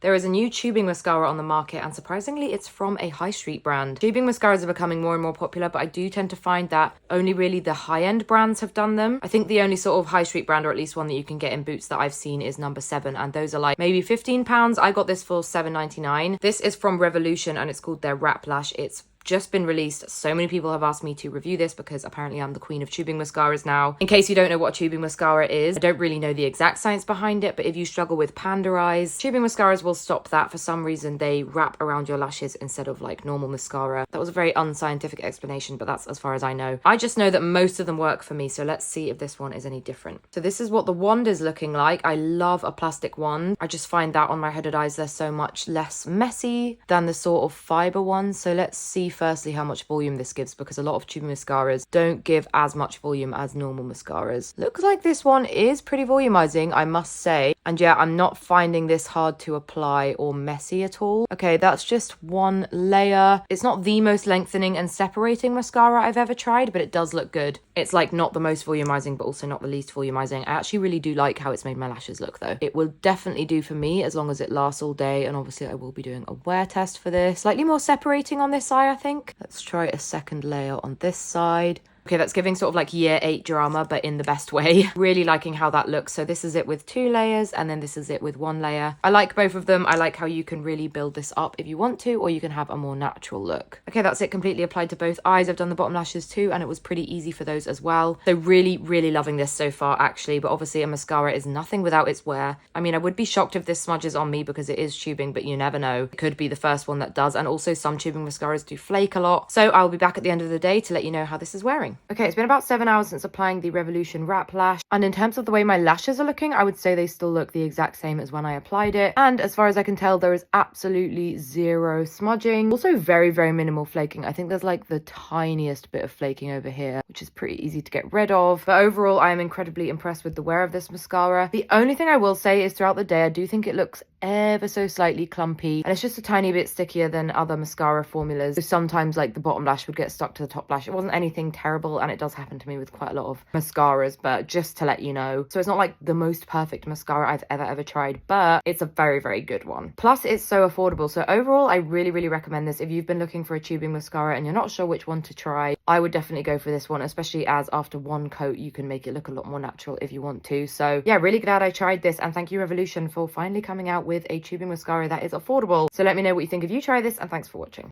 There is a new tubing mascara on the market, and surprisingly, it's from a high street brand. Tubing mascaras are becoming more and more popular, but I do tend to find that only really the high-end brands have done them. I think the only sort of high street brand, or at least one that you can get in Boots that I've seen, is Number 7, and those are like maybe £15. I got this for £7.99. This is from Revolution, and it's called their Wrap Lash. It's just been released. So many people have asked me to review this because apparently I'm the queen of tubing mascaras now. In case you don't know what tubing mascara is, I don't really know the exact science behind it, but if you struggle with panda eyes, tubing mascaras will stop that. For some reason, they wrap around your lashes instead of like normal mascara. That was a very unscientific explanation, but that's as far as I know. I just know that most of them work for me, so let's see if this one is any different. So this is what the wand is looking like. I love a plastic wand. I just find that on my hooded eyes, they're so much less messy than the sort of fiber ones. So let's see firstly how much volume this gives, because a lot of tubing mascaras don't give as much volume as normal mascaras. Looks like this one is pretty volumizing, I must say. And yeah, I'm not finding this hard to apply or messy at all. Okay, that's just one layer. It's not the most lengthening and separating mascara I've ever tried, but it does look good. It's like not the most volumizing, but also not the least volumizing. I actually really do like how it's made my lashes look though. It will definitely do for me as long as it lasts all day. And obviously I will be doing a wear test for this. Slightly more separating on this eye, I think. Let's try a second layer on this side. Okay, that's giving sort of like year 8 drama, but in the best way. Really liking how that looks. So this is it with 2 layers, and then this is it with 1 layer. I like both of them. I like how you can really build this up if you want to, or you can have a more natural look. Okay, that's it completely applied to both eyes. I've done the bottom lashes too, and it was pretty easy for those as well. So really, really loving this so far, actually. But obviously a mascara is nothing without its wear. I mean, I would be shocked if this smudges on me because it is tubing, but you never know. It could be the first one that does. And also some tubing mascaras do flake a lot. So I'll be back at the end of the day to let you know how this is wearing. Okay, it's been about 7 hours since applying the Revolution Wrap Lash, and in terms of the way my lashes are looking, I would say they still look the exact same as when I applied it. And as far as I can tell, there is absolutely zero smudging. Also very, very minimal flaking. I think there's like the tiniest bit of flaking over here, which is pretty easy to get rid of. But overall, I am incredibly impressed with the wear of this mascara. The only thing I will say is throughout the day, I do think it looks ever so slightly clumpy, and it's just a tiny bit stickier than other mascara formulas. So sometimes like the bottom lash would get stuck to the top lash. It wasn't anything terrible, and it does happen to me with quite a lot of mascaras, but just to let you know. So it's not like the most perfect mascara I've ever tried, but it's a very, very good one. Plus it's so affordable. So overall, I really, really recommend this. If you've been looking for a tubing mascara and you're not sure which one to try, I would definitely go for this one, especially as after one coat you can make it look a lot more natural if you want to. So yeah, really glad I tried this, and thank you Revolution for finally coming out with a tubing mascara that is affordable. So let me know what you think if you try this, and thanks for watching.